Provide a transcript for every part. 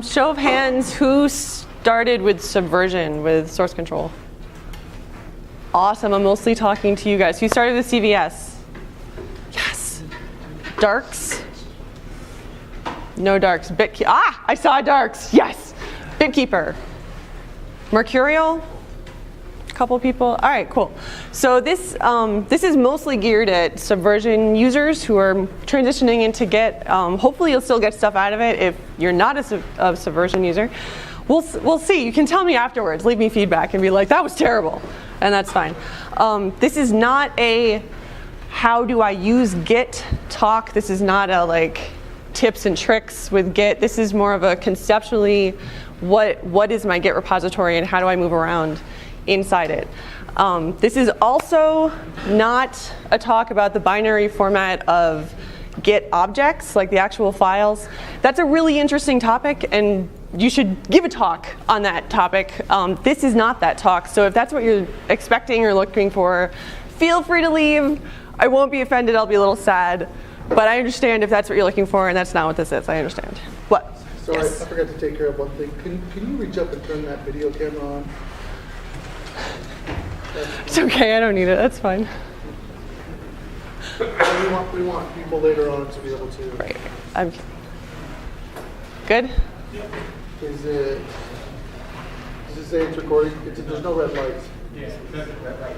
Show of hands, who started with Subversion, with source control? Awesome, I'm mostly talking to you guys. Who started with CVS? Yes. Darks? No darks. I saw darks, yes. Bitkeeper. Mercurial? A couple people. All right, cool. So this is mostly geared at Subversion users who are transitioning into Git. Hopefully you'll still get stuff out of it if you're not a Subversion user. We'll see. You can tell me afterwards. Leave me feedback and be like, that was terrible. And that's fine. This is not a how do I use Git talk. This is not a like tips and tricks with Git. This is more of a conceptually what is my Git repository and how do I move around inside it. This is also not a talk about the binary format of Git objects, like the actual files. That's a really interesting topic, and you should give a talk on that topic. This is not that talk, so if that's what you're expecting or looking for, feel free to leave. I won't be offended, I'll be a little sad, but I understand if that's what you're looking for, and that's not what this is, I understand. What? Sorry, yes. I forgot to take care of one thing. Can you reach up and turn that video camera on? It's okay, I don't need it, that's fine. We want people later on to be able to. Right, I'm good? Does it say it's recording? There's no red lights. Yeah, red light.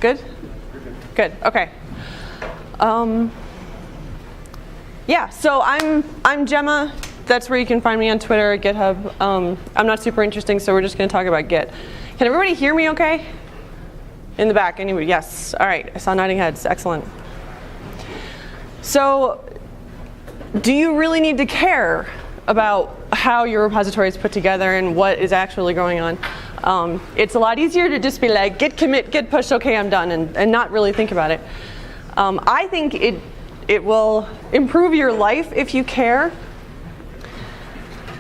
Good? Good, okay. Yeah, so I'm Gemma. That's where you can find me on Twitter, GitHub. I'm not super interesting, so we're just going to talk about Git. Can everybody hear me okay? In the back, anybody? Yes. All right, I saw nodding heads. Excellent. So do you really need to care about how your repository is put together and what is actually going on? It's a lot easier to just be like, git commit, git push, okay, I'm done, and not really think about it. I think it will improve your life if you care.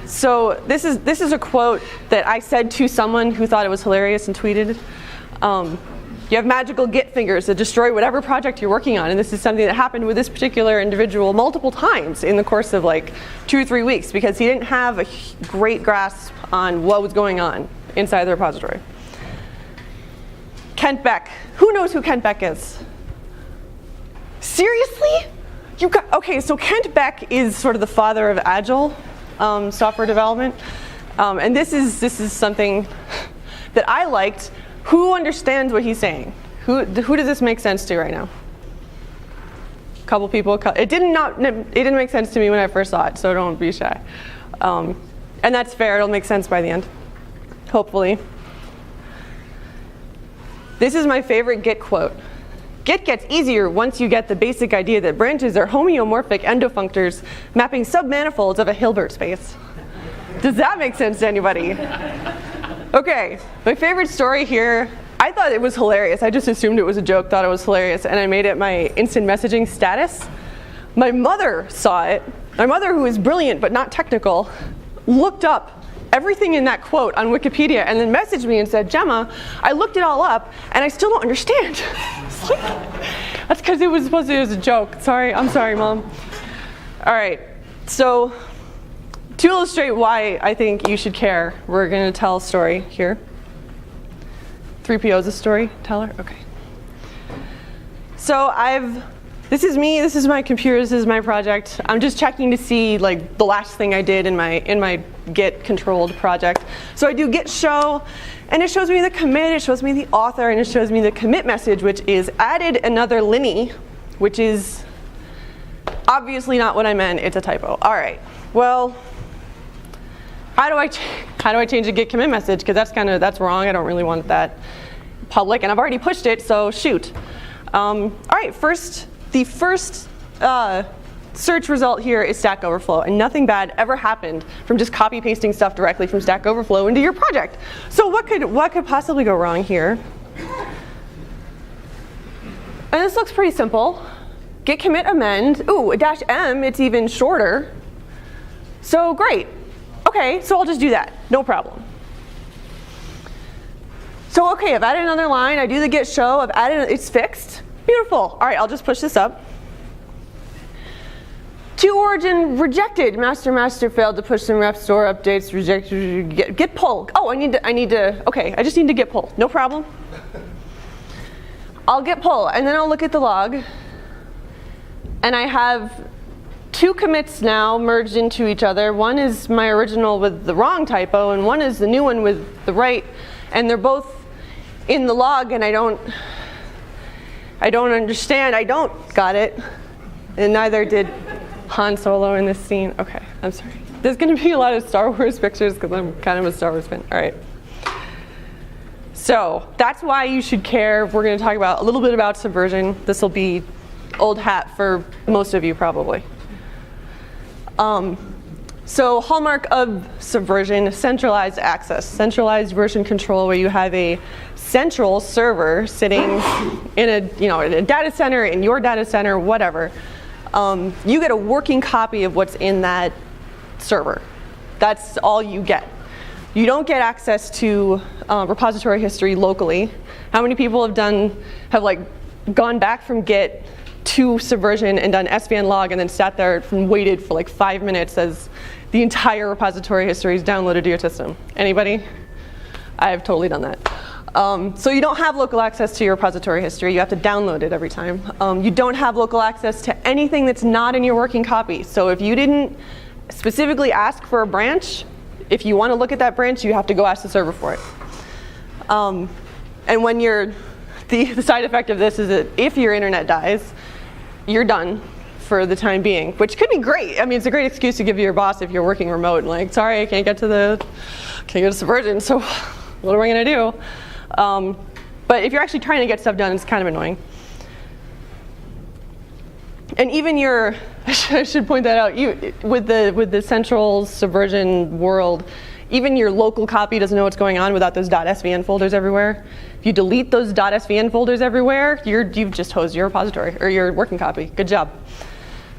So this is a quote that I said to someone who thought it was hilarious and tweeted. You have magical Git fingers that destroy whatever project you're working on, and this is something that happened with this particular individual multiple times in the course of like 2 or 3 weeks because he didn't have a great grasp on what was going on inside the repository. Kent Beck. Who knows who Kent Beck is? Seriously? Okay, so Kent Beck is sort of the father of Agile software development, and this is something that I liked. Who understands what he's saying? Who does this make sense to right now? A couple people. It didn't make sense to me when I first saw it, so don't be shy. And that's fair. It'll make sense by the end, hopefully. This is my favorite Git quote. Git gets easier once you get the basic idea that branches are homeomorphic endofunctors mapping submanifolds of a Hilbert space. Does that make sense to anybody? Okay, my favorite story here, I thought it was hilarious. I just assumed it was a joke, thought it was hilarious, and I made it my instant messaging status. My mother saw it. My mother, who is brilliant but not technical, looked up everything in that quote on Wikipedia and then messaged me and said, Gemma, I looked it all up and I still don't understand. That's because it was supposed to be a joke. Sorry, I'm sorry, Mom. All right, so to illustrate why I think you should care, we're going to tell a story here. 3PO's a storyteller? Okay. So this is me, this is my computer, this is my project. I'm just checking to see like the last thing I did in my Git controlled project. So I do git show, and it shows me the commit, it shows me the author, and it shows me the commit message, which is added another liney, which is obviously not what I meant, it's a typo. All right, well, how do I change a git commit message? Because that's wrong. I don't really want that public, and I've already pushed it, so shoot. All right, the first search result here is Stack Overflow, and nothing bad ever happened from just copy pasting stuff directly from Stack Overflow into your project. So what could possibly go wrong here? And this looks pretty simple. Git commit amend. Ooh, a -m. It's even shorter. So great. Okay, so I'll just do that, no problem. So okay, I've added another line, I do the git show, it's fixed, beautiful. All right, I'll just push this up. To origin, rejected. Master failed to push some rep store updates. Rejected. Git pull. Oh, I need to. Okay, I just need to git pull. No problem. I'll git pull, and then I'll look at the log, and I have 2 commits now merged into each other. One is my original with the wrong typo, and one is the new one with the right, and they're both in the log, and I don't understand. I don't got it, and neither did Han Solo in this scene. Okay, I'm sorry. There's going to be a lot of Star Wars pictures because I'm kind of a Star Wars fan. All right. So that's why you should care. We're going to talk about a little bit about subversion. This will be old hat for most of you probably. So hallmark of subversion, centralized access, centralized version control, where you have a central server sitting in a data center, in your data center, whatever. You get a working copy of what's in that server. That's all you get. You don't get access to repository history locally. How many people have gone back from Git to Subversion and done svn log and then sat there and waited for like 5 minutes as the entire repository history is downloaded to your system? Anybody? I have totally done that. So you don't have local access to your repository history. You have to download it every time. You don't have local access to anything that's not in your working copy. So if you didn't specifically ask for a branch, if you want to look at that branch, you have to go ask the server for it. And when the side effect of this is that if your internet dies, you're done for the time being, which could be great. I mean, it's a great excuse to give your boss if you're working remote and like, sorry, I can't get to Subversion, so what am I going to do? But if you're actually trying to get stuff done, it's kind of annoying. And even I should point that out, with the central Subversion world, even your local copy doesn't know what's going on without those .svn folders everywhere. If you delete those .svn folders everywhere, you've just hosed your repository or your working copy. Good job.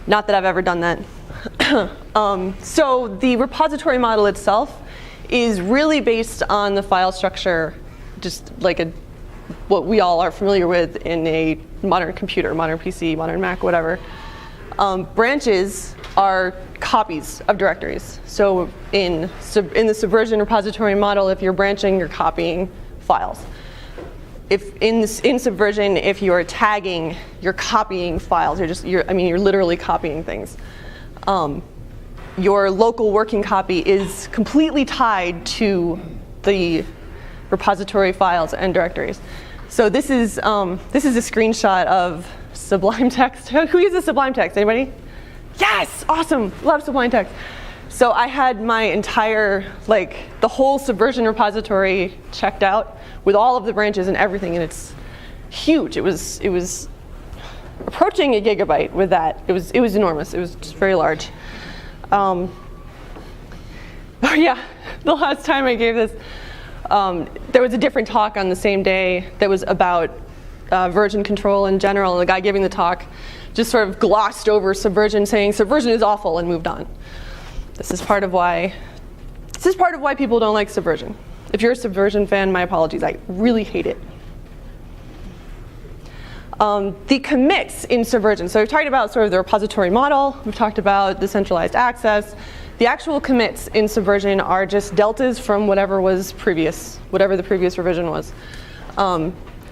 Not that I've ever done that. So the repository model itself is really based on the file structure, just like what we all are familiar with in a modern computer, modern PC, modern Mac, whatever. Branches are copies of directories. So in the Subversion repository model, if you're branching, you're copying files. If in Subversion, if you're tagging, you're copying files. You're literally copying things. Your local working copy is completely tied to the repository files and directories. So this is a screenshot of Sublime Text. Who uses Sublime Text? Anybody? Yes, awesome, love Sublime Text. So I had my entire, the whole Subversion repository checked out with all of the branches and everything, and it's huge. It was approaching a gigabyte with that. It was enormous. It was just very large. Oh yeah, the last time I gave this, there was a different talk on the same day that was about version control in general, and the guy giving the talk just sort of glossed over Subversion, saying Subversion is awful, and moved on. This is part of why people don't like Subversion. If you're a Subversion fan, my apologies. I really hate it. The commits in Subversion. So we've talked about sort of the repository model. We've talked about the centralized access. The actual commits in Subversion are just deltas from whatever the previous revision was.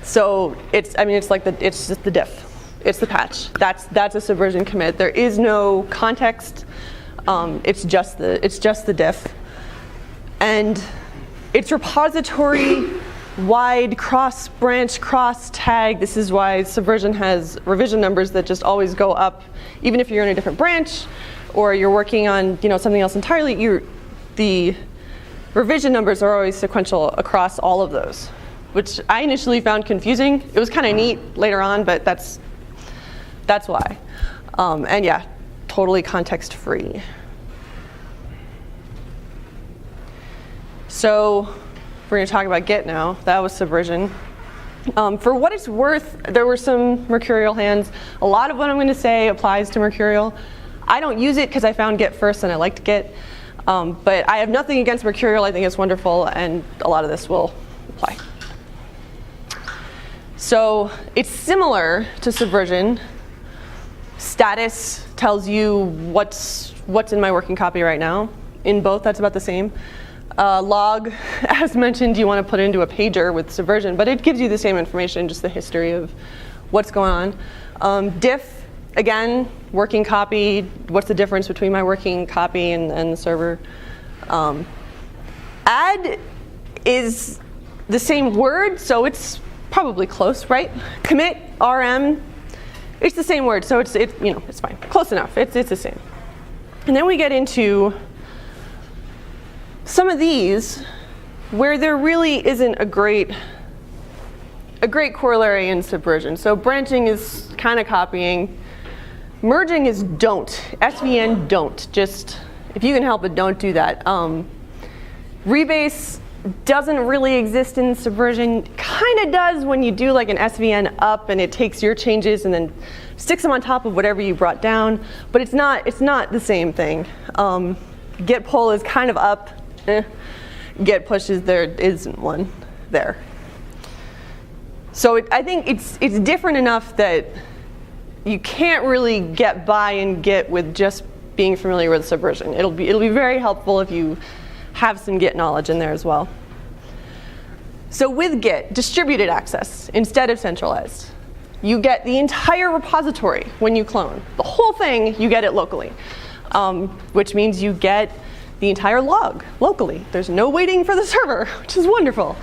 So it's just the diff. It's the patch. That's a Subversion commit. There is no context. It's just the diff. And it's repository wide, cross-branch, cross-tag. This is why Subversion has revision numbers that just always go up, even if you're in a different branch or you're working on something else entirely. The revision numbers are always sequential across all of those, which I initially found confusing. It was kind of neat later on, but that's why. And yeah, totally context-free. So we're going to talk about Git now. That was Subversion. For what it's worth, there were some Mercurial hands. A lot of what I'm going to say applies to Mercurial. I don't use it because I found Git first and I liked Git. But I have nothing against Mercurial. I think it's wonderful, and a lot of this will apply. So it's similar to Subversion, Status tells you what's in my working copy right now. In both, that's about the same. Log, as mentioned, you want to put into a pager with Subversion, but it gives you the same information, just the history of what's going on. Diff, again, working copy, what's the difference between my working copy and the server. Add is the same word, so it's probably close, right? Commit, RM, it's the same word, so it's fine. Close enough, it's the same. And then we get into some of these where there really isn't a great corollary in Subversion. So branching is kind of copying. Merging is don't. SVN don't. Just, if you can help it, don't do that. Rebase doesn't really exist in Subversion. Kind of does when you do like an SVN up and it takes your changes and then sticks them on top of whatever you brought down. But it's not the same thing. Get pull is kind of up. Get push is there isn't one there. So I think it's different enough that you can't really get by in Git with just being familiar with Subversion. It'll be very helpful if you have some Git knowledge in there as well. So with Git, distributed access instead of centralized. You get the entire repository when you clone. The whole thing, you get it locally, which means you get the entire log locally. There's no waiting for the server, which is wonderful.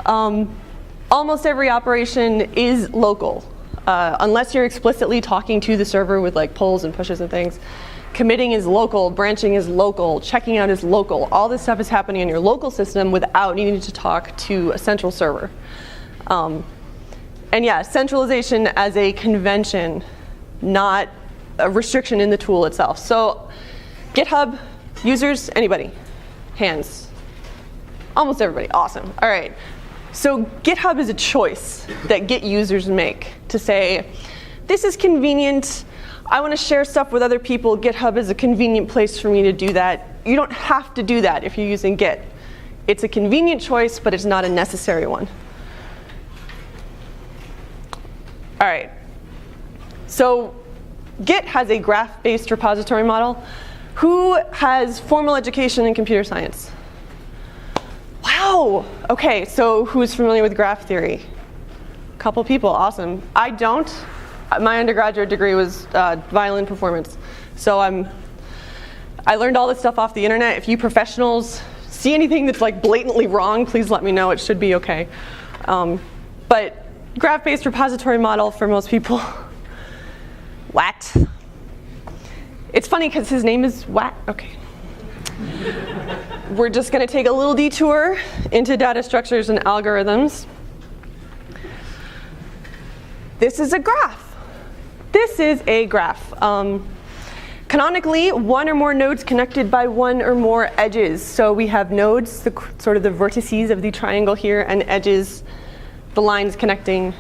Almost every operation is local, unless you're explicitly talking to the server with like pulls and pushes and things. Committing is local, branching is local, checking out is local. All this stuff is happening in your local system without needing to talk to a central server. And yeah, centralization as a convention, not a restriction in the tool itself. So GitHub, users, anybody? Hands. Almost everybody, awesome. All right, so GitHub is a choice that Git users make to say, this is convenient, I want to share stuff with other people. GitHub is a convenient place for me to do that. You don't have to do that if you're using Git. It's a convenient choice, but it's not a necessary one. All right. So Git has a graph-based repository model. Who has formal education in computer science? Wow. OK, so who's familiar with graph theory? A couple people, awesome. I don't. My undergraduate degree was violin performance. So I learned all this stuff off the internet. If you professionals see anything that's like blatantly wrong, please let me know. It should be OK. But graph-based repository model for most people. What? It's funny because his name is Wat. OK. We're just going to take a little detour into data structures and algorithms. This is a graph. This is a graph. Canonically, one or more nodes connected by one or more edges. So we have nodes, sort of the vertices of the triangle here, and edges, the lines connecting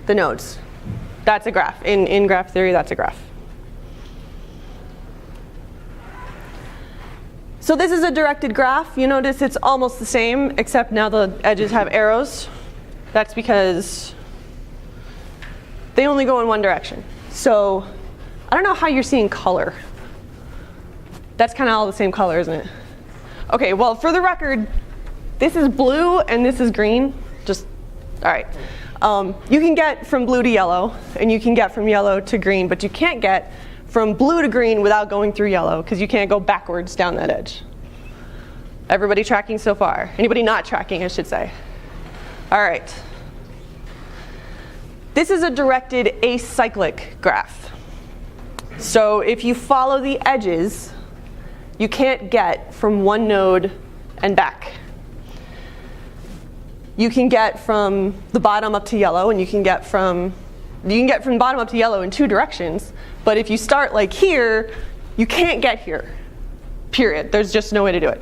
the nodes. That's a graph. In graph theory, that's a graph. So this is a directed graph. You notice it's almost the same, except now the edges have arrows. That's because they only go in one direction. So I don't know how you're seeing color. That's kind of all the same color, isn't it? OK, well, for the record, this is blue and this is green. Just, all right. You can get from blue to yellow, and you can get from yellow to green, but you can't get from blue to green without going through yellow, because you can't go backwards down that edge. Everybody tracking so far? Anybody not tracking, I should say? All right. This is a directed acyclic graph. So if you follow the edges, you can't get from one node and back. You can get from the bottom up to yellow, and you can get from bottom up to yellow in two directions. But if you start like here, you can't get here, period. There's just no way to do it.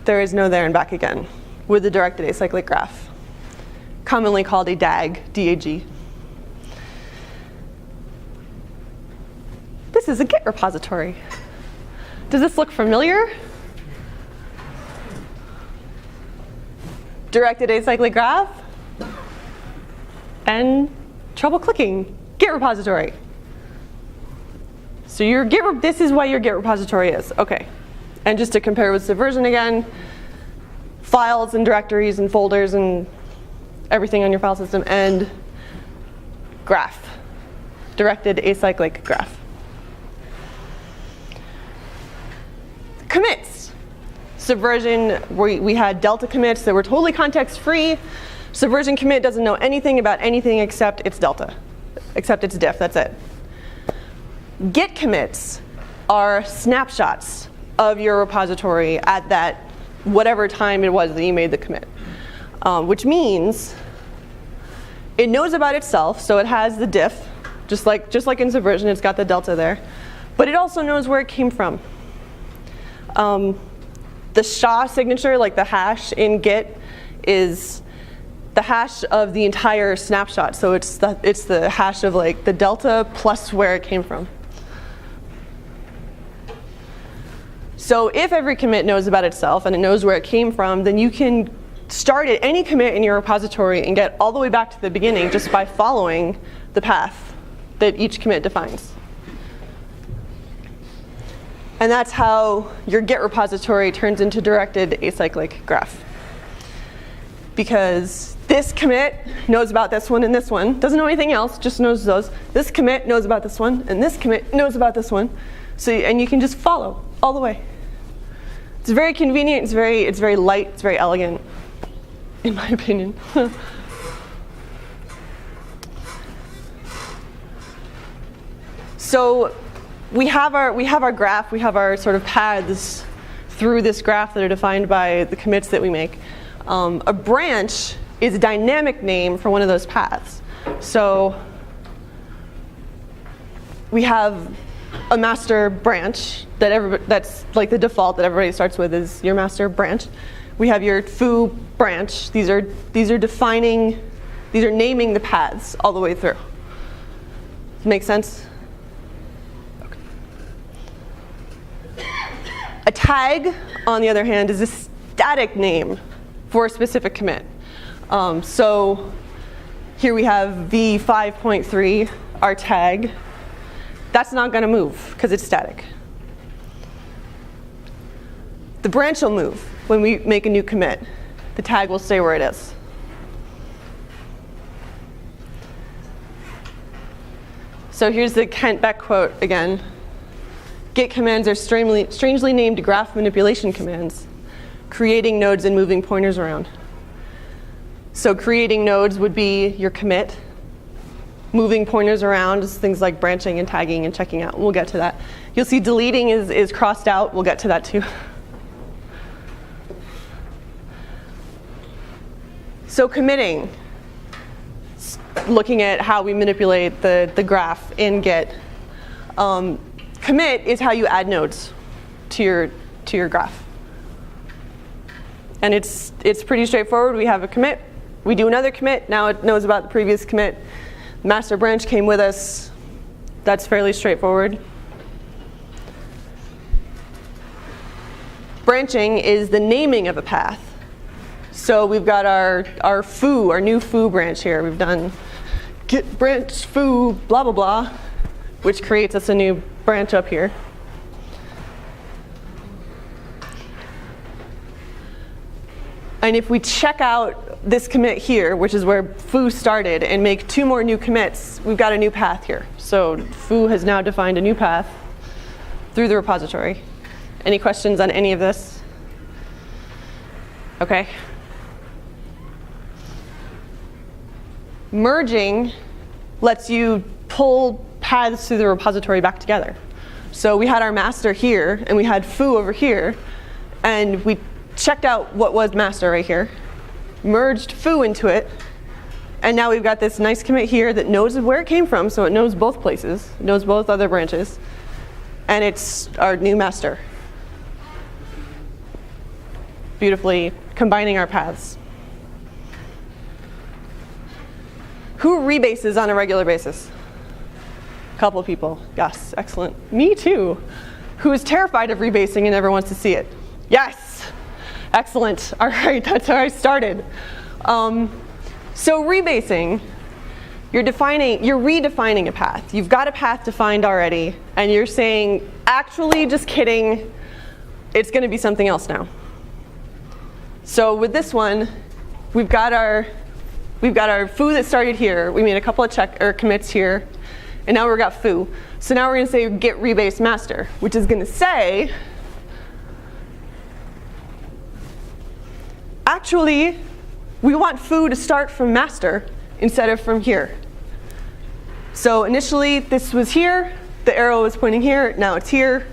There is no there and back again with the directed acyclic graph, commonly called a DAG, D-A-G. This is a Git repository. Does this look familiar? Directed acyclic graph and trouble clicking. Git repository. So your this is what your Git repository is. Okay. And just to compare with Subversion again, files and directories and folders and everything on your file system, and graph, directed acyclic graph. Commits. Subversion, we had delta commits that were totally context-free. Subversion commit doesn't know anything about anything except its delta, except its diff, that's it. Git commits are snapshots of your repository at that whatever time it was that you made the commit, which means it knows about itself, so it has the diff, just like in Subversion, it's got the delta there, but it also knows where it came from. The SHA signature, like the hash in Git, is the hash of the entire snapshot, so it's the hash of like the delta plus where it came from. So if every commit knows about itself and it knows where it came from, then you can start at any commit in your repository and get all the way back to the beginning just by following the path that each commit defines. And that's how your Git repository turns into directed acyclic graph. Because this commit knows about this one and this one, doesn't know anything else, just knows those. This commit knows about this one, and this commit knows about this one. So, and you can just follow all the way. It's very convenient, it's very light, it's very elegant, in my opinion. So we have our graph, we have our sort of paths through this graph that are defined by the commits that we make. A branch is a dynamic name for one of those paths. So we have a master branch that's like the default that everybody starts with is your master branch. We have your foo branch. These are naming the paths all the way through. Make sense? Okay. A tag, on the other hand, is a static name for a specific commit. So here we have v5.3, our tag. That's not going to move because it's static. The branch will move when we make a new commit. The tag will stay where it is. So here's the Kent Beck quote again. Git commands are strangely named graph manipulation commands, creating nodes and moving pointers around. So creating nodes would be your commit. Moving pointers around is things like branching and tagging and checking out. We'll get to that. You'll see deleting is crossed out. We'll get to that too. So committing, looking at how we manipulate the graph in Git. Commit is how you add nodes to your graph. And it's pretty straightforward. We have a commit. We do another commit. Now it knows about the previous commit. Master branch came with us. That's fairly straightforward. Branching is the naming of a path. So we've got our foo, our new foo branch here. We've done git branch foo blah blah blah, which creates us a new branch up here. And if we check out this commit here, which is where foo started, and make 2 more new commits, we've got a new path here. So foo has now defined a new path through the repository. Any questions on any of this? Okay. Merging lets you pull paths through the repository back together. So we had our master here, and we had foo over here, and we checked out what was master right here, merged foo into it, and now we've got this nice commit here that knows where it came from, so it knows both places, it knows both other branches, and it's our new master. Beautifully combining our paths. Who rebases on a regular basis? A couple people. Yes, excellent. Me too. Who is terrified of rebasing and never wants to see it? Yes. Excellent. All right, that's how I started. So rebasing you're redefining a path. You've got a path defined already, and you're saying, actually, just kidding, it's going to be something else now. So with this one, we've got our foo that started here. We made a couple of commits here, and now we've got foo. So now we're going to say get rebase master, which is going to say, actually, we want foo to start from master instead of from here. So initially, this was here. The arrow was pointing here. Now it's here.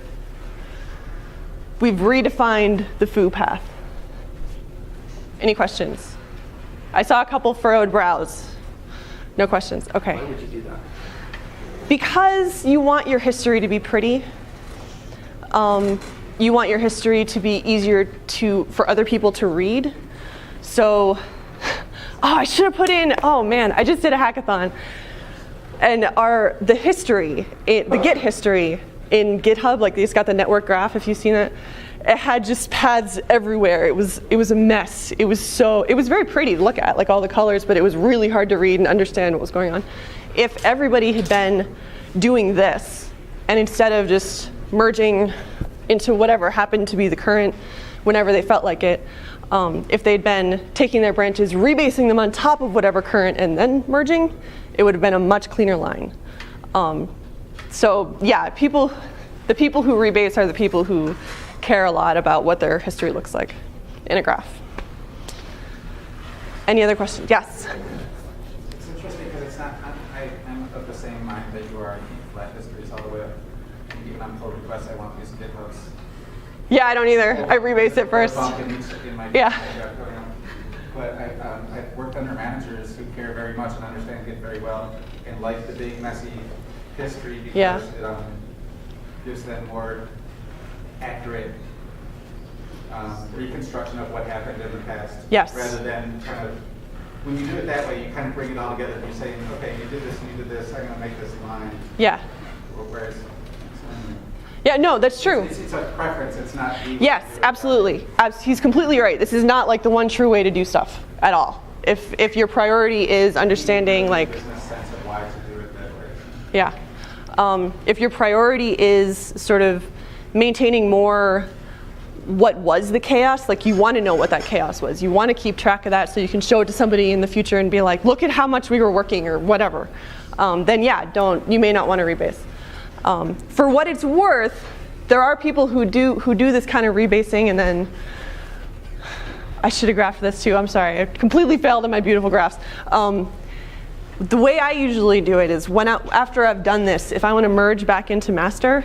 We've redefined the foo path. Any questions? I saw a couple furrowed brows. No questions. Okay. Why would you do that? Because you want your history to be pretty. You want your history to be easier for other people to read. So, I should have put in, oh man, I just did a hackathon. And the history, the Git history in GitHub, like it's got the network graph, if you've seen it, it had just paths everywhere. It was a mess. It was very pretty to look at, like all the colors, but it was really hard to read and understand what was going on. If everybody had been doing this, and instead of just merging into whatever happened to be the current whenever they felt like it, if they'd been taking their branches, rebasing them on top of whatever current, and then merging, it would have been a much cleaner line. So yeah, the people who rebase are the people who care a lot about what their history looks like in a graph. Any other questions? Yes? It's interesting because it's not, I'm of the same mind that you are. I keep flat histories all the way up. Even on pull requests, I want these GitHubs. Yeah, I don't either. I rebase it first. Yeah. But I've worked under managers who care very much and understand Git very well and like the big, messy history because it gives them more accurate reconstruction of what happened in the past. Yes. Rather than kind of, when you do it that way, you kind of bring it all together and you're saying, okay, you did this and you did this, I'm going to make this line. Yeah. Whereas, yeah, no, that's true. It's a preference, it's not easy. Yes, absolutely. He's completely right. This is not like the one true way to do stuff at all. If your priority is understanding like, business sense of why to do it that way. yeah. If your priority is sort of maintaining more what was the chaos, like you want to know what that chaos was. You want to keep track of that so you can show it to somebody in the future and be like, look at how much we were working or whatever. Then yeah, you may not want to rebase. For what it's worth, there are people who do this kind of rebasing, and then I should have graphed this too. I'm sorry, I completely failed in my beautiful graphs. The way I usually do it is after I've done this, if I want to merge back into master,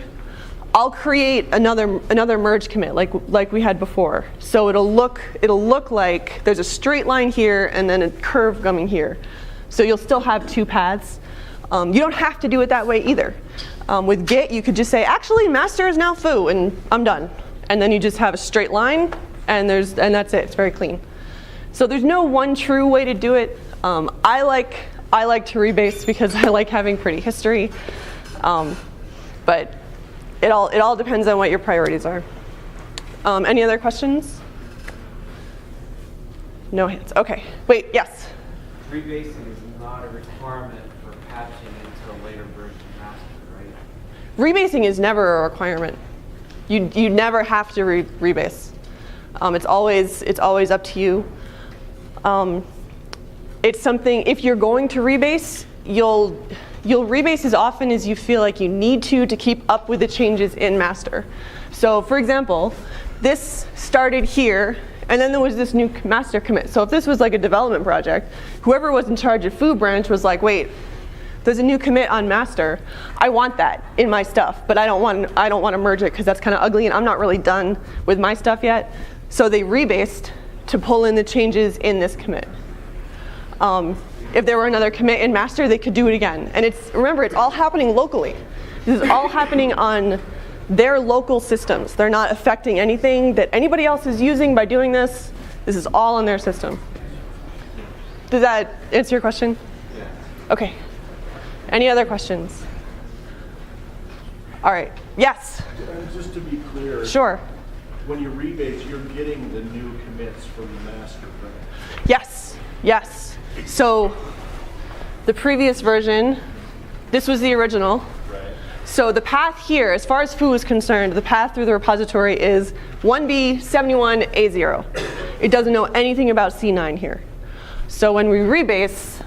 I'll create another merge commit like we had before. So it'll look like there's a straight line here and then a curve coming here. So you'll still have two paths. You don't have to do it that way either. With Git, you could just say, actually, master is now foo, and I'm done. And then you just have a straight line, and that's it. It's very clean. So there's no one true way to do it. I like to rebase because I like having pretty history. But it all depends on what your priorities are. Any other questions? No hands. Okay. Wait. Yes. Rebasing is not a requirement for patching into a later version of master, right? Rebasing is never a requirement. You never have to rebase. It's always up to you. It's something, if you're going to rebase, you'll rebase as often as you feel like you need to keep up with the changes in master. So for example, this started here, and then there was this new master commit. So if this was like a development project, whoever was in charge of foo branch was like, wait, there's a new commit on master. I want that in my stuff, but I don't want to merge it because that's kind of ugly, and I'm not really done with my stuff yet. So they rebased to pull in the changes in this commit. If there were another commit in master, they could do it again. And remember, it's all happening locally. This is all happening on their local systems. They're not affecting anything that anybody else is using by doing this. This is all on their system. Does that answer your question? Yeah. Okay. Any other questions? All right. Yes? Just to be clear, Sure. when you rebase, you're getting the new commits from the master branch. Yes. Yes. So the previous version, this was the original. Right. So the path here, as far as foo is concerned, the path through the repository is 1B71A0. It doesn't know anything about C9 here. So when we rebase,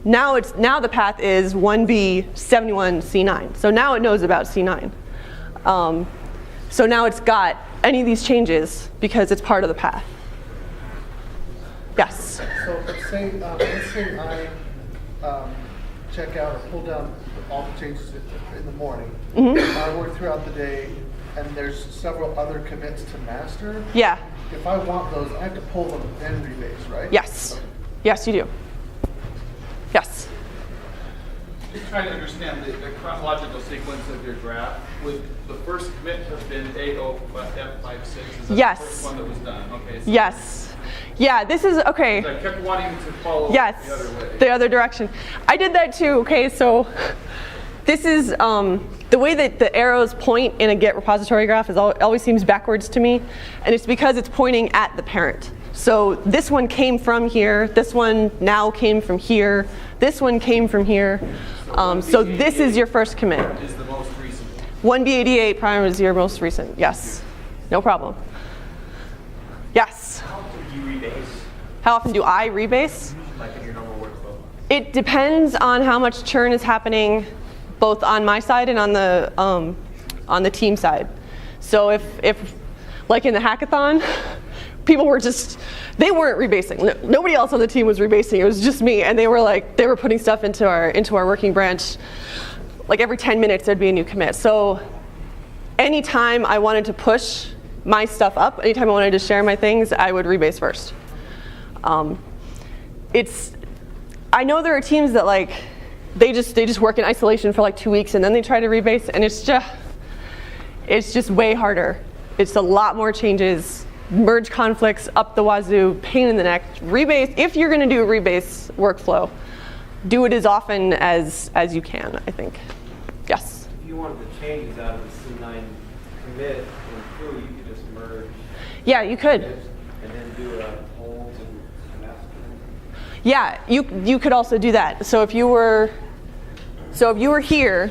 now the path is 1B71C9. So now it knows about C9. So now it's got any of these changes because it's part of the path. Yes? So let's say I check out or pull down all the changes in the morning. I work throughout the day, and there's several other commits to master. Yeah. If I want those, I have to pull them then rebase, right? Yes. Yes, you do. Yes. Just trying to understand the chronological sequence of your graph. Would the first commit have been A0F56? Is that Yes. the first one that was done? Okay. So Yes. Yeah, this is, okay. I kept wanting to follow Yes, the other way. the other direction. I did that too. Okay, so this is the way that the arrows point in a Git repository graph always seems backwards to me, and it's because it's pointing at the parent. So this one came from here. This one now came from here. This one came from here. So this is your first commit. Is the most recent. 1B88 prime is your most recent. Yes, no problem. Yes. How often do you rebase? How often do I rebase? Like in your normal workflow? It depends on how much churn is happening, both on my side and on the team side. So if like in the hackathon, people were they weren't rebasing. Nobody else on the team was rebasing. It was just me, and they were putting stuff into our working branch. Like every 10 minutes there'd be a new commit. So anytime I wanted to push my stuff up, anytime I wanted to share my things, I would rebase first. I know there are teams that they just work in isolation for like 2 weeks and then they try to rebase, and it's just way harder. It's a lot more changes, merge conflicts up the wazoo, pain in the neck. Rebase, if you're going to do a rebase workflow, do it as often as you can, I think. Yes? If you wanted the changes out of the C9 commit in foo, you could just merge Yeah, you could. and then do a hold and master. Yeah, you could also do that. So if you were here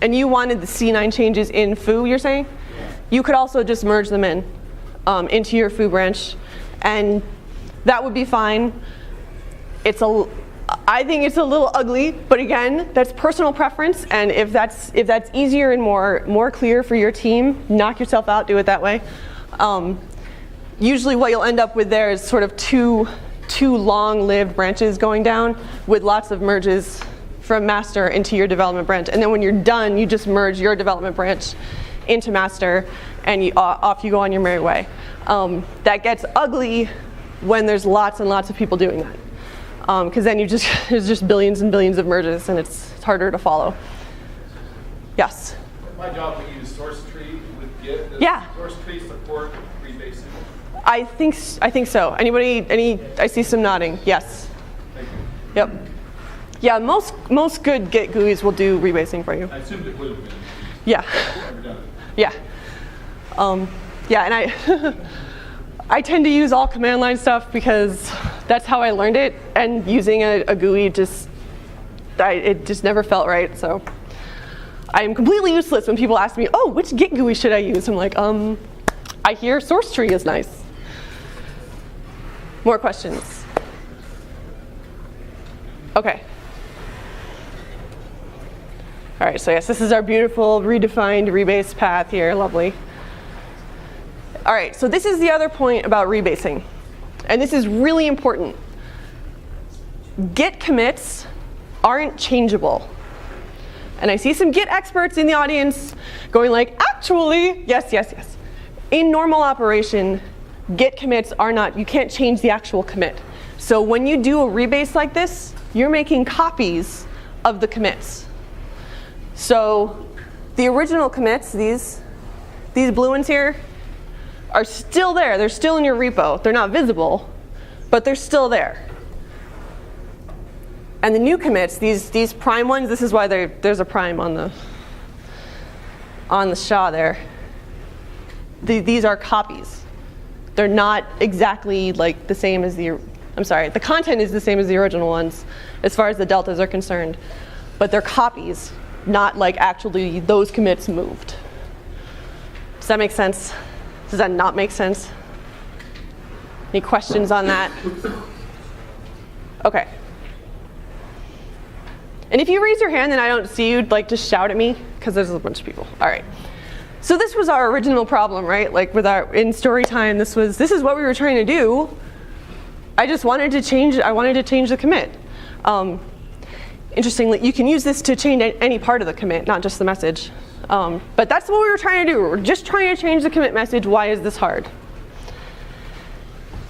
and you wanted the C9 changes in foo, you're saying, you could also just merge them into your foo branch, and that would be fine. I think it's a little ugly, but again, that's personal preference, and if that's easier and more clear for your team, knock yourself out, do it that way. Usually what you'll end up with there is sort of two long-lived branches going down with lots of merges from master into your development branch, and then when you're done, you just merge your development branch into master, and off you go on your merry way. That gets ugly when there's lots and lots of people doing that. Because then there's just billions and billions of merges, and it's harder to follow. Yes? My job, we use source tree with Git. Does Yeah. source tree support rebasing? I think so. I see some nodding. Yes. Thank you. Yep. Yeah, most good Git GUIs will do rebasing for you. I assumed it would have been. Yeah. Never done it. Yeah. Yeah, and I tend to use all command line stuff because that's how I learned it, and using a GUI it just never felt right. So I am completely useless when people ask me, oh, which Git GUI should I use? I'm like, I hear source tree is nice. More questions? Okay. All right, so yes, this is our beautiful redefined rebase path here, lovely. All right, so this is the other point about rebasing, and this is really important. Git commits aren't changeable. And I see some Git experts in the audience going like, actually, yes. In normal operation, Git commits are not, you can't change the actual commit. So when you do a rebase like this, you're making copies of the commits. So the original commits, these blue ones here, are still there. They're still in your repo. They're not visible, but they're still there. And the new commits, these prime ones, this is why there's a prime on the SHA there. These are copies. They're not exactly like the same as the I'm sorry, the content is the same as the original ones as far as the deltas are concerned, but they're copies, not like actually those commits moved. Does that make sense? Does that not make sense? Any questions on that? Okay. And if you raise your hand and I don't see you, like, just shout at me, because there's a bunch of people. All right. So this was our original problem, right? Like with in story time, this is what we were trying to do. I wanted to change the commit. Interestingly, you can use this to change any part of the commit, not just the message. But that's what we were trying to do. We're just trying to change the commit message. Why is this hard?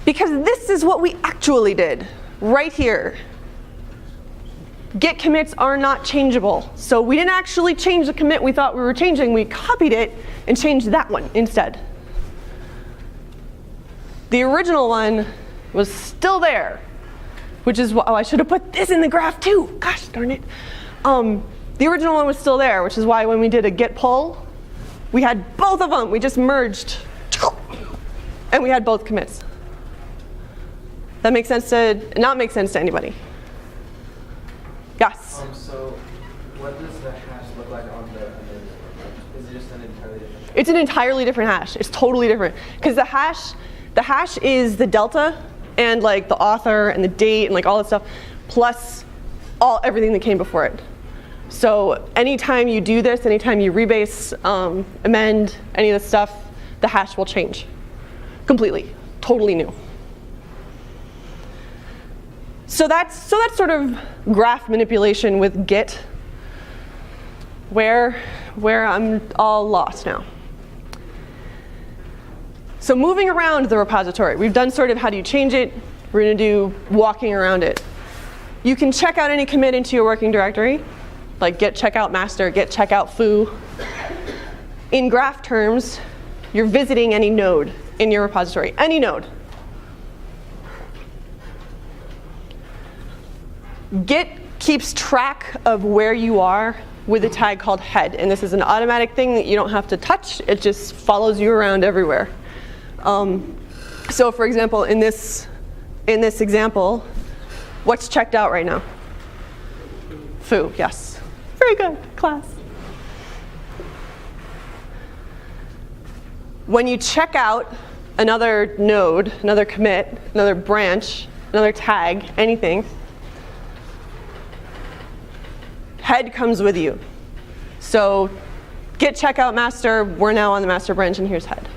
Because this is what we actually did right here. Git commits are not changeable. So we didn't actually change the commit we thought we were changing. We copied it and changed that one instead. The original one was still there, which is I should have put this in the graph too. Gosh darn it. The original one was still there, which is why when we did a git pull, we had both of them. We just merged, and we had both commits. That makes sense to not make sense to anybody? Yes. So what does the hash look like on the amending? Is it just an entirely different hash? It's an entirely different hash. It's totally different. Because the hash is the delta and like the author and the date and like all that stuff, plus everything that came before it. So anytime you do this, anytime you rebase, amend, any of this stuff, the hash will change completely, totally new. So that's sort of graph manipulation with Git, where I'm all lost now. So moving around the repository, we've done sort of how do you change it. We're going to do walking around it. You can check out any commit into your working directory, like git checkout master, git checkout foo. In graph terms, you're visiting any node in your repository, any node. Git keeps track of where you are with a tag called head, and this is an automatic thing that you don't have to touch. It just follows you around everywhere. So for example, in this example, what's checked out right now? Foo, yes. Very good, class. When you check out another node, another commit, another branch, another tag, anything, head comes with you. So git checkout master, we're now on the master branch, and here's head.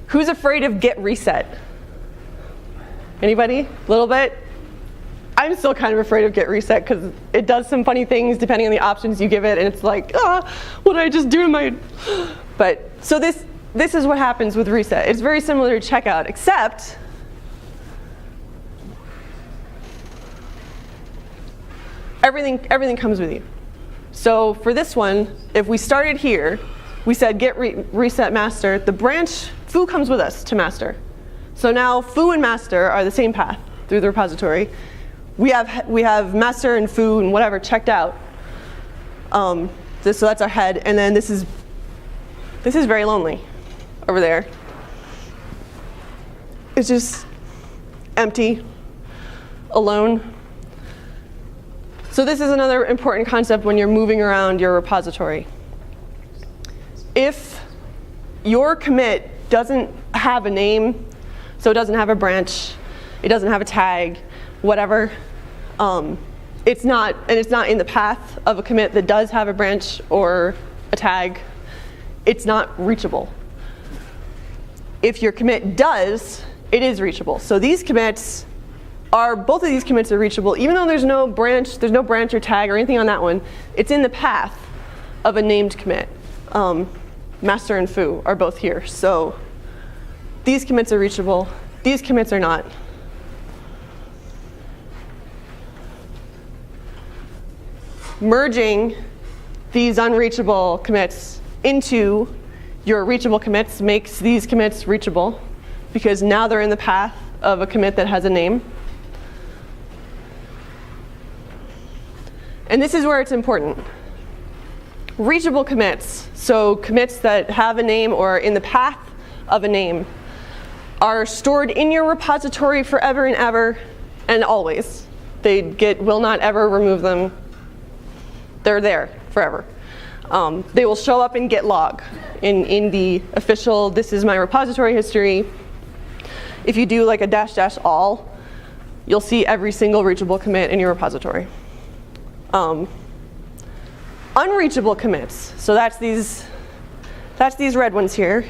Who's afraid of git reset? Anybody? A little bit? I'm still kind of afraid of git reset because it does some funny things depending on the options you give it, and it's like, what did I just do to my... But so this is what happens with reset. It's very similar to checkout, except everything comes with you. So for this one, if we started here, we said git reset master, the branch foo comes with us to master. So now foo and master are the same path through the repository. We have master and foo and whatever checked out. So that's our head, and then this is very lonely over there. It's just empty, alone. So this is another important concept when you're moving around your repository. If your commit doesn't have a name, so it doesn't have a branch, it doesn't have a tag, whatever, it's not in the path of a commit that does have a branch or a tag, it's not reachable. If your commit does, it is reachable. So these commits both of these commits are reachable, even though there's no branch or tag or anything on that one. It's in the path of a named commit. Master and foo are both here. So these commits are reachable. These commits are not. Merging these unreachable commits into your reachable commits makes these commits reachable, because now they're in the path of a commit that has a name. And this is where it's important. Reachable commits, so commits that have a name or are in the path of a name are stored in your repository forever and ever and always. Will not ever remove them. They're there forever. They will show up in git log in the official, this is my repository history. If you do like a -- all, you'll see every single reachable commit in your repository. Unreachable commits, so that's these red ones here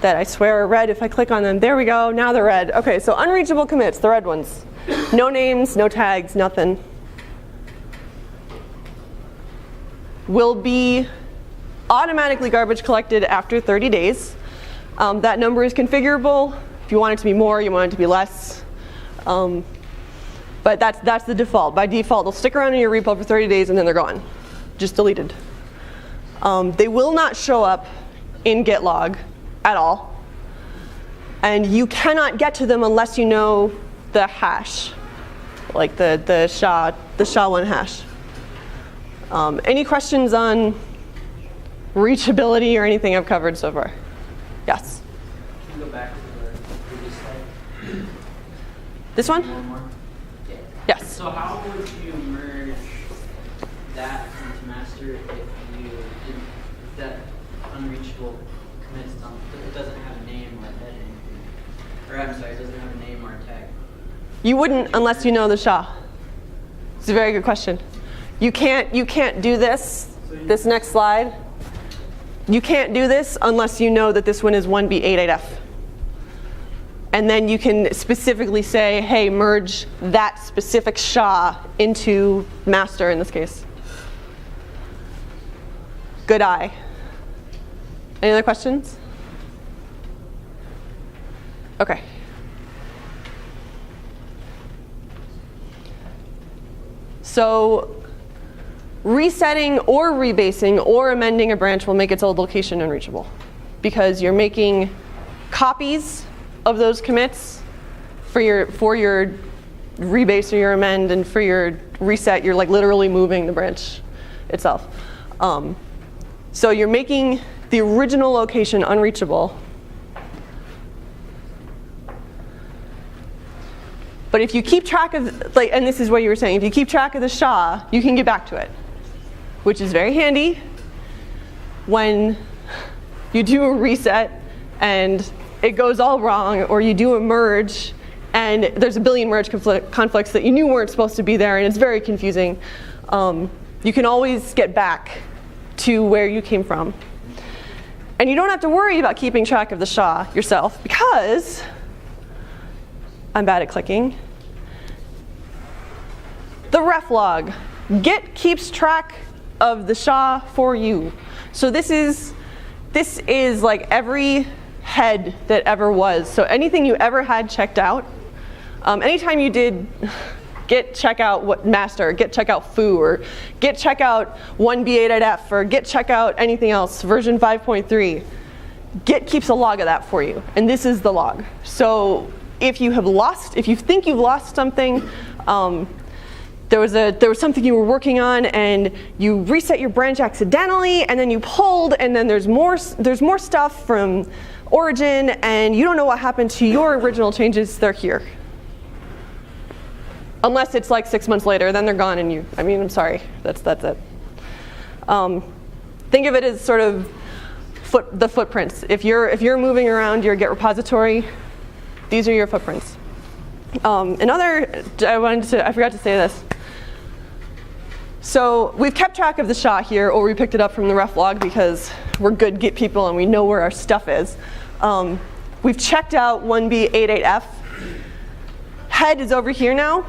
that I swear are red if I click on them. There we go, now they're red. Okay, so unreachable commits, the red ones. No names, no tags, nothing. Will be automatically garbage collected after 30 days. That number is configurable. If you want it to be more, you want it to be less. But that's the default. By default, they'll stick around in your repo for 30 days and then they're gone. Just deleted. They will not show up in git log at all. And you cannot get to them unless you know the hash, like the SHA-1 hash. Any questions on reachability or anything I've covered so far? Yes? Can you go back to the previous slide? This one? One more? Yeah. Yes. So how would you merge that into master if that unreachable commits it doesn't have a name or a head or anything? Or I'm sorry, it doesn't have a name or a tag. You wouldn't unless you know the SHA. It's a very good question. You can't do this next slide. You can't do this unless you know that this one is 1B88F. And then you can specifically say, hey, merge that specific SHA into master in this case. Good eye. Any other questions? Okay. So resetting or rebasing or amending a branch will make its old location unreachable because you're making copies of those commits for your rebase or your amend, and for your reset, you're like literally moving the branch itself. So you're making the original location unreachable. But if you keep track of, and this is what you were saying, if you keep track of the SHA, you can get back to it, which is very handy when you do a reset and it goes all wrong, or you do a merge and there's a billion merge conflicts that you knew weren't supposed to be there, and it's very confusing. You can always get back to where you came from. And you don't have to worry about keeping track of the SHA yourself, because I'm bad at clicking. The ref log. Git keeps track of the SHA for you. So this is like every head that ever was. So anything you ever had checked out, anytime you did git checkout what master, git checkout foo, or git checkout 1B8F, or git checkout anything else, version 5.3, Git keeps a log of that for you, and this is the log. So if you think you've lost something, there was something you were working on and you reset your branch accidentally, and then you pulled, and then there's more stuff from origin, and you don't know what happened to your original changes. They're here. Unless it's like 6 months later, then they're gone, and I'm sorry, that's it. Think of it as sort of the footprints. If you're moving around your Git repository, these are your footprints. I forgot to say this. So we've kept track of the SHA here, or we picked it up from the ref log because we're good Git people and we know where our stuff is. We've checked out 1B88F. Head is over here now.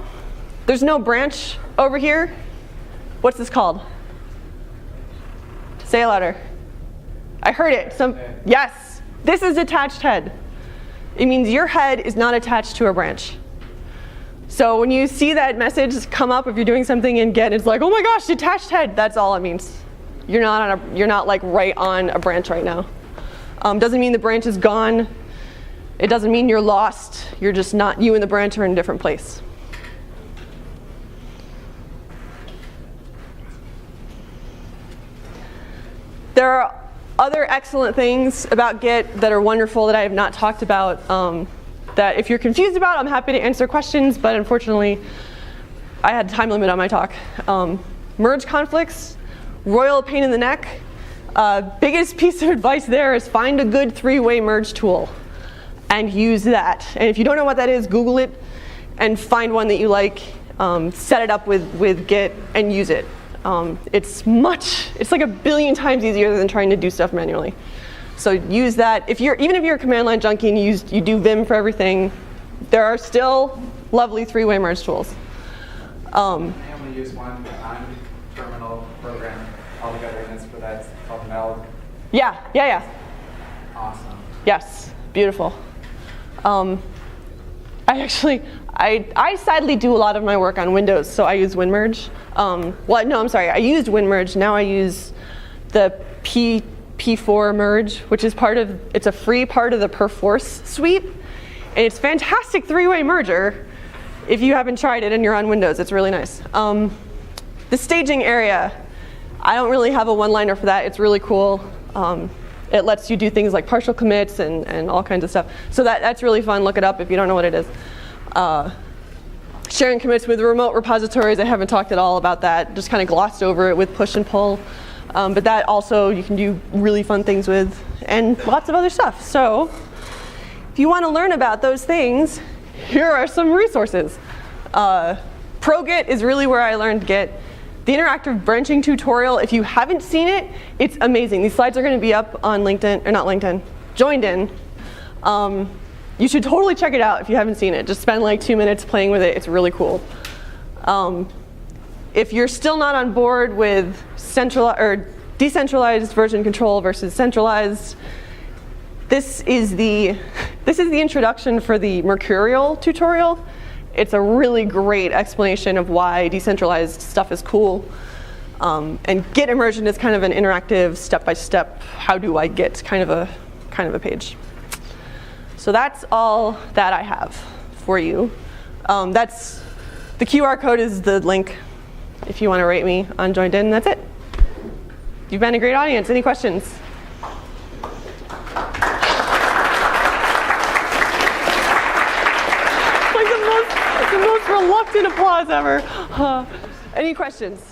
There's no branch over here. What's this called? Say it louder. I heard it. Yes, this is detached head. It means your head is not attached to a branch. So when you see that message come up, if you're doing something in Git, it's like, oh my gosh, detached head. That's all it means. You're not like right on a branch right now. Doesn't mean the branch is gone. It doesn't mean you're lost. You're just not, you and the branch are in a different place. There are Other excellent things about Git that are wonderful that I have not talked about, that if you're confused about, I'm happy to answer questions, but unfortunately, I had a time limit on my talk. Merge conflicts, royal pain in the neck. Biggest piece of advice there is find a good three-way merge tool and use that. And if you don't know what that is, Google it and find one that you like, set it up with Git and use it. It's like a billion times easier than trying to do stuff manually. So use that. Even if you're a command line junkie and you do Vim for everything, there are still lovely three-way merge tools. I only use one non-terminal program altogether, and it's for that. It's called Meld. Yeah. Awesome. Yes, beautiful. I sadly do a lot of my work on Windows, so I use WinMerge. I used WinMerge. Now I use the P4 merge, which is it's a free part of the Perforce suite. And it's fantastic three-way merger. If you haven't tried it and you're on Windows, it's really nice. The staging area, I don't really have a one-liner for that. It's really cool. It lets you do things like partial commits and all kinds of stuff. So that's really fun. Look it up if you don't know what it is. Sharing commits with remote repositories, I haven't talked at all about that. Just kind of glossed over it with push and pull. But that also you can do really fun things with, and lots of other stuff. So if you want to learn about those things, here are some resources. ProGit is really where I learned Git. The interactive branching tutorial, if you haven't seen it, it's amazing. These slides are going to be up on LinkedIn, or not LinkedIn, Joined In. You should totally check it out if you haven't seen it. Just spend like 2 minutes playing with it. It's really cool. If you're still not on board with decentralized version control versus centralized, this is the introduction for the Mercurial tutorial. It's a really great explanation of why decentralized stuff is cool. And Git immersion is kind of an interactive, step-by-step, how do I Git kind of a page. So that's all that I have for you. The QR code is the link if you want to rate me on Joined In. That's it. You've been a great audience. Any questions? Like the most reluctant applause ever. Any questions?